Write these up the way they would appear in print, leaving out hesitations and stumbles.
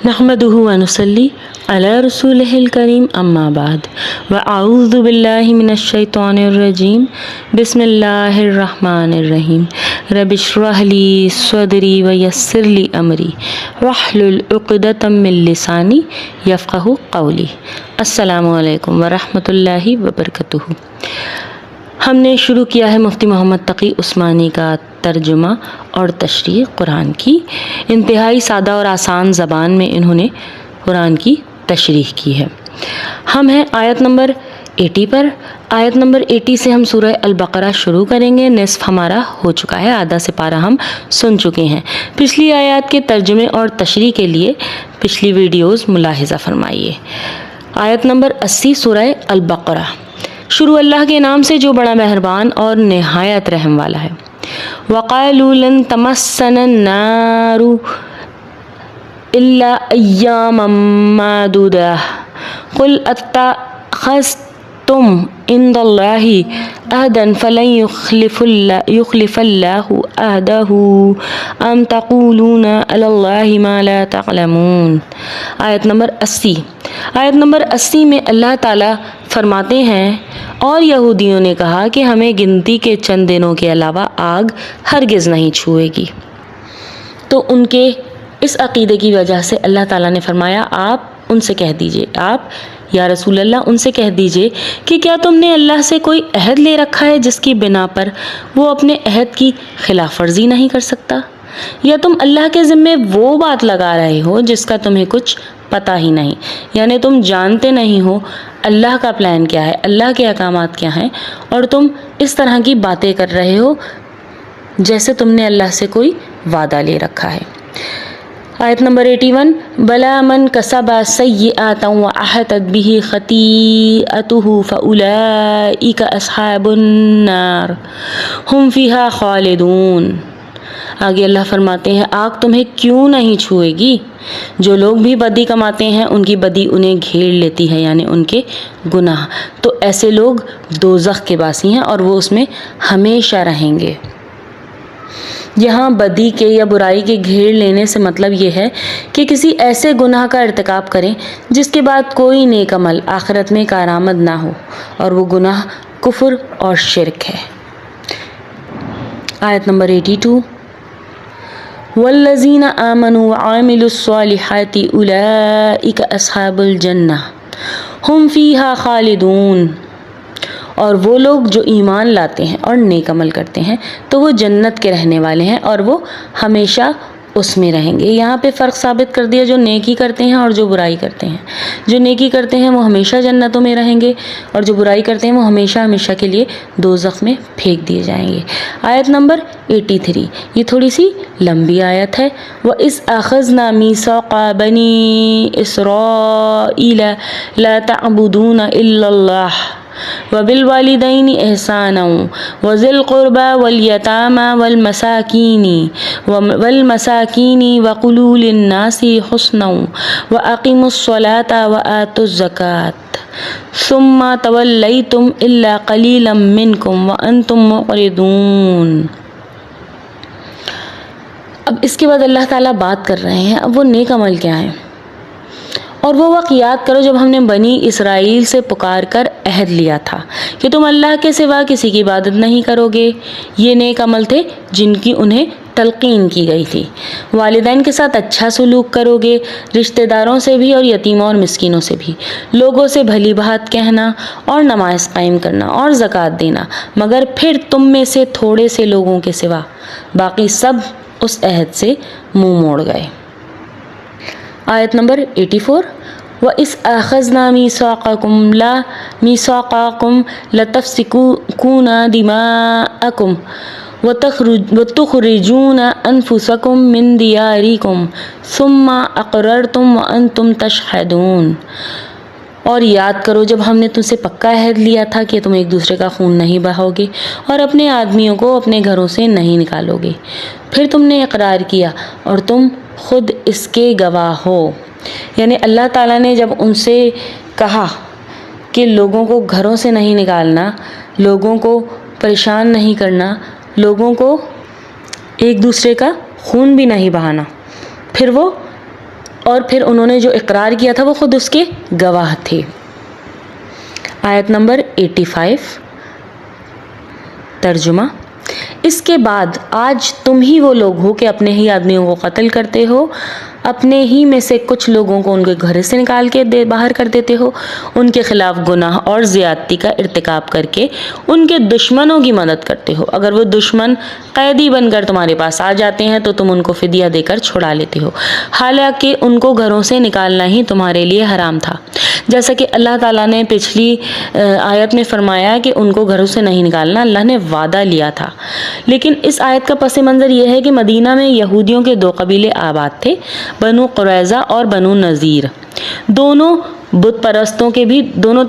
نحمدہ ونصلی علی رسولہ الکریم اما بعد واعوذ باللہ من الشیطان الرجیم بسم اللہ الرحمن الرحیم رب اشرح لی صدری ویسر لی امری واحلل عقدۃ من لسانی یفقہوا قولی۔ السلام علیکم ورحمۃ اللہ وبرکاتہ۔ ہم نے شروع کیا ہے مفتی محمد تقی عثمانی کا ترجمہ اور تشریح قرآن کی۔ انتہائی سادہ اور آسان زبان میں انہوں نے قرآن کی تشریح کی ہے۔ ہم ہیں آیت نمبر 80 پر۔ آیت نمبر 80 سے ہم سورہ البقرہ شروع کریں گے۔ نصف ہمارا ہو چکا ہے، آدھا سپارہ ہم سن چکے ہیں۔ پچھلی آیات کے ترجمے اور تشریح کے لیے پچھلی ویڈیوز ملاحظہ فرمائیے۔ آیت نمبر 80 سورہ البقرہ۔ شروع اللہ کے نام سے جو بڑا مہربان اور نہایت رحم والا ہے۔ وَقَالُوا لَن تَمَسَّنَا النَّارُ إِلَّا أَيَّامًا مَّعْدُودَةً قُلْ أَتَّخَذْتُمْ عِندَ اللَّهِ عَهْدًا فَلَن يُخْلِفَ اللَّهُ عَهْدَهُ أَمْ تَقُولُونَ عَلَى اللَّهِ مَا لَا تَعْلَمُونَ۔ آیت نمبر 80۔ آیت نمبر 80 میں اللہ تعالیٰ فرماتے ہیں، اور یہودیوں نے کہا کہ ہمیں گنتی کے چند دنوں کے علاوہ آگ ہرگز نہیں چھوئے گی۔ تو ان کے اس عقیدے کی وجہ سے اللہ تعالیٰ نے فرمایا آپ ان سے کہہ دیجئے، آپ یا رسول اللہ ان سے کہہ دیجئے کہ کیا تم نے اللہ سے کوئی عہد لے رکھا ہے جس کی بنا پر وہ اپنے عہد کی خلاف ورزی نہیں کر سکتا؟ یا تم اللہ کے ذمے وہ بات لگا رہے ہو جس کا تمہیں کچھ پتہ ہی نہیں، یعنی تم جانتے نہیں ہو اللہ کا پلان کیا ہے، اللہ کے احکامات کیا ہیں، اور تم اس طرح کی باتیں کر رہے ہو جیسے تم نے اللہ سے کوئی وعدہ لے رکھا ہے۔ آیت نمبر 81۔ بلا من کسب سیئۃ واحاطت بہ خطیئتہ فاولئک اصحاب النار ہم فیہا خالدون۔ آگے اللہ فرماتے ہیں آگ تمہیں کیوں نہیں چھوئے گی؟ جو لوگ بھی بدی کماتے ہیں ان کی بدی انہیں گھیر لیتی ہے، یعنی ان کے گناہ، تو ایسے لوگ دوزخ کے باسی ہیں اور وہ اس میں ہمیشہ رہیں گے۔ یہاں بدی کے یا برائی کے گھیر لینے سے مطلب یہ ہے کہ کسی ایسے گناہ کا ارتکاب کریں جس کے بعد کوئی نیک عمل آخرت میں کارآمد نہ ہو، اور وہ گناہ کفر اور شرک ہے۔ آیت نمبر 82۔ والذین آمنوا وعملوا الصالحات اولئک اصحاب الجنہ ہم فیہا خالدون۔ اور وہ لوگ جو ایمان لاتے ہیں اور نیک عمل کرتے ہیں تو وہ جنت کے رہنے والے ہیں اور وہ ہمیشہ اس میں رہیں گے۔ یہاں پہ فرق ثابت کر دیا جو نیکی کرتے ہیں اور جو برائی کرتے ہیں۔ جو نیکی کرتے ہیں وہ ہمیشہ جنتوں میں رہیں گے، اور جو برائی کرتے ہیں وہ ہمیشہ ہمیشہ کے لیے دوزخ میں پھینک دیے جائیں گے۔ آیت نمبر 83، یہ تھوڑی سی لمبی آیت ہے۔ وَإِذْ أَخَذْنَا مِيثَاقَ بَنِي إِسْرَائِيلَ لَا تَعْبُدُونَ إِلَّا اللَّهَ وَبِالْوَالِدَيْنِ إِحْسَانًا وَذِي الْقُرْبَى وَالْيَتَامَى وَالْمَسَاكِينِ وَقُولُوا لِلنَّاسِ حُسْنًا وَأَقِيمُوا الصَّلَاةَ وَآتُوا الزَّكَاةَ ثُمَّ تَوَلَّيْتُمْ إِلَّا قَلِيلًا مِّنكُمْ وَأَنْتُمْ مُعْرِضُونَ۔ اب اس کے بعد اللہ تعالیٰ بات کر رہے ہیں، اب وہ نیک عمل کیا ہے؟ اور وہ وقت یاد کرو جب ہم نے بنی اسرائیل سے پکار کر عہد لیا تھا کہ تم اللہ کے سوا کسی کی عبادت نہیں کرو گے۔ یہ نیک عمل تھے جن کی انہیں تلقین کی گئی تھی۔ والدین کے ساتھ اچھا سلوک کرو گے، رشتہ داروں سے بھی اور یتیموں اور مسکینوں سے بھی، لوگوں سے بھلی بات کہنا اور نماز قائم کرنا اور زکوٰۃ دینا، مگر پھر تم میں سے تھوڑے سے لوگوں کے سوا باقی سب اس عہد سے منہ موڑ گئے۔ آیت نمبر 84۔ وَإِذْ أَخَذْنَا مِيثَاقَكُمْ لَتَسْفِكُونَ دِمَاءَكُمْ وَتُخْرِجُونَ أَنفُسَكُمْ مِنْ دِيَارِكُمْ ثُمَّ أَقْرَرْتُمْ وَأَنْتُمْ تَشْهَدُونَ۔ اور یاد کرو جب ہم نے تم سے پکا عہد لیا تھا کہ تم ایک دوسرے کا خون نہیں بہاؤ گے اور اپنے آدمیوں کو اپنے گھروں سے نہیں نکالو گے، پھر تم نے اقرار کیا اور تم خود اس کے گواہ ہو۔ یعنی اللہ تعالیٰ نے جب ان سے کہا کہ لوگوں کو گھروں سے نہیں نکالنا، لوگوں کو پریشان نہیں کرنا، لوگوں کو ایک دوسرے کا خون بھی نہیں بہانا، پھر وہ اور پھر انہوں نے جو اقرار کیا تھا وہ خود اس کے گواہ تھے۔ آیت نمبر 85 ترجمہ۔ اس کے بعد آج تم ہی وہ لوگ ہو کہ اپنے ہی آدمیوں کو قتل کرتے ہو، اپنے ہی میں سے کچھ لوگوں کو ان کے گھر سے نکال کے باہر کر دیتے ہو، ان کے خلاف گناہ اور زیادتی کا ارتکاب کر کے ان کے دشمنوں کی مدد کرتے ہو۔ اگر وہ دشمن قیدی بن کر تمہارے پاس آ جاتے ہیں تو تم ان کو فدیہ دے کر چھڑا لیتے ہو، حالانکہ ان کو گھروں سے نکالنا ہی تمہارے لیے حرام تھا، جیسا کہ اللہ تعالیٰ نے پچھلی آیت میں فرمایا کہ ان کو گھروں سے نہیں نکالنا، اللہ نے وعدہ لیا تھا۔ لیکن اس آیت کا پس منظر یہ ہے کہ مدینہ میں یہودیوں کے 2 قبیلے آباد تھے، بنو قریظہ اور بنو نذیر۔ دونوں بت پرستوں کے بھی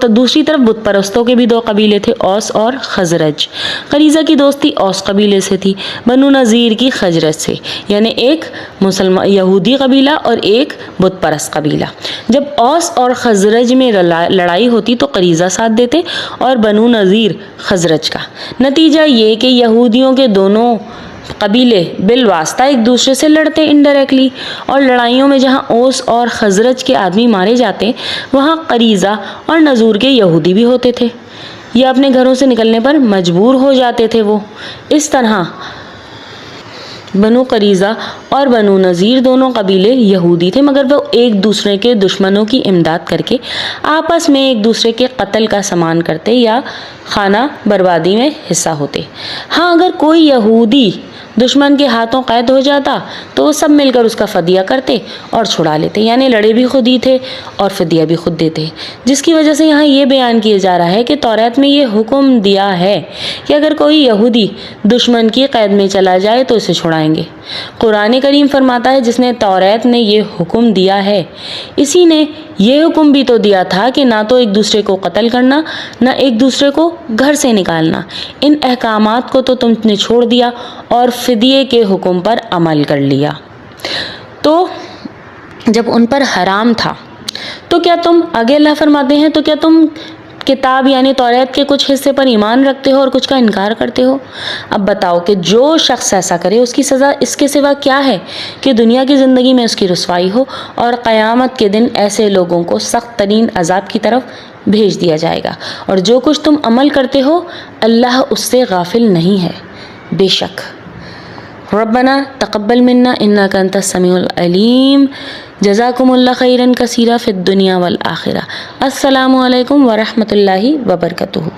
دوسری طرف بت پرستوں کے بھی 2 قبیلے تھے، اوس اور خزرج۔ قریظہ کی دوستی اوس قبیلے سے تھی، بنو نذیر کی خزرج سے، یعنی ایک یہودی قبیلہ اور ایک بت پرست قبیلہ۔ جب اوس اور خزرج میں لڑائی ہوتی تو قریظہ ساتھ دیتے اور بنو نذیر خزرج کا۔ نتیجہ یہ کہ یہودیوں کے دونوں قبیلے بالواسطہ ایک دوسرے سے لڑتے انڈائریکٹلی، اور لڑائیوں میں جہاں اوس اور خزرج کے آدمی مارے جاتے وہاں قریظہ اور نذور کے یہودی بھی ہوتے تھے، یا اپنے گھروں سے نکلنے پر مجبور ہو جاتے تھے وہ۔ اس طرح بنو قریظہ اور بنو نذیر دونوں قبیلے یہودی تھے، مگر وہ ایک دوسرے کے دشمنوں کی امداد کر کے آپس میں ایک دوسرے کے قتل کا سامان کرتے یا خانہ بربادی میں حصہ ہوتے۔ ہاں اگر کوئی یہودی دشمن کے ہاتھوں قید ہو جاتا تو وہ سب مل کر اس کا فدیہ کرتے اور چھڑا لیتے، یعنی لڑے بھی خود ہی تھے اور فدیہ بھی خود دیتے، جس کی وجہ سے یہاں یہ بیان کیا جا رہا ہے کہ توریت میں یہ حکم دیا ہے کہ اگر کوئی یہودی دشمن کی قید میں چلا جائے تو اسے چھڑائیں گے۔ قرآن کریم فرماتا ہے جس نے توریت میں یہ حکم دیا ہے، اسی نے یہ حکم بھی تو دیا تھا کہ نہ تو ایک دوسرے کو قتل کرنا، نہ ایک دوسرے کو گھر سے نکالنا۔ ان احکامات کو تو تم نے چھوڑ دیا اور فدیے کے حکم پر عمل کر لیا۔ تو جب ان پر حرام تھا تو کیا تم، آگے اللہ فرماتے ہیں، تو کیا تم کتاب یعنی توریت کے کچھ حصے پر ایمان رکھتے ہو اور کچھ کا انکار کرتے ہو؟ اب بتاؤ کہ جو شخص ایسا کرے اس کی سزا اس کے سوا کیا ہے کہ دنیا کی زندگی میں اس کی رسوائی ہو اور قیامت کے دن ایسے لوگوں کو سخت ترین عذاب کی طرف بھیج دیا جائے گا، اور جو کچھ تم عمل کرتے ہو اللہ اس سے غافل نہیں ہے۔ بے شک ربنا تقبل منا انک انت السمیع العلیم۔ جزاکم اللہ خیرا کثیرا فی الدنیا والآخرہ۔ السلام علیکم ورحمۃ اللہ وبرکاتہ۔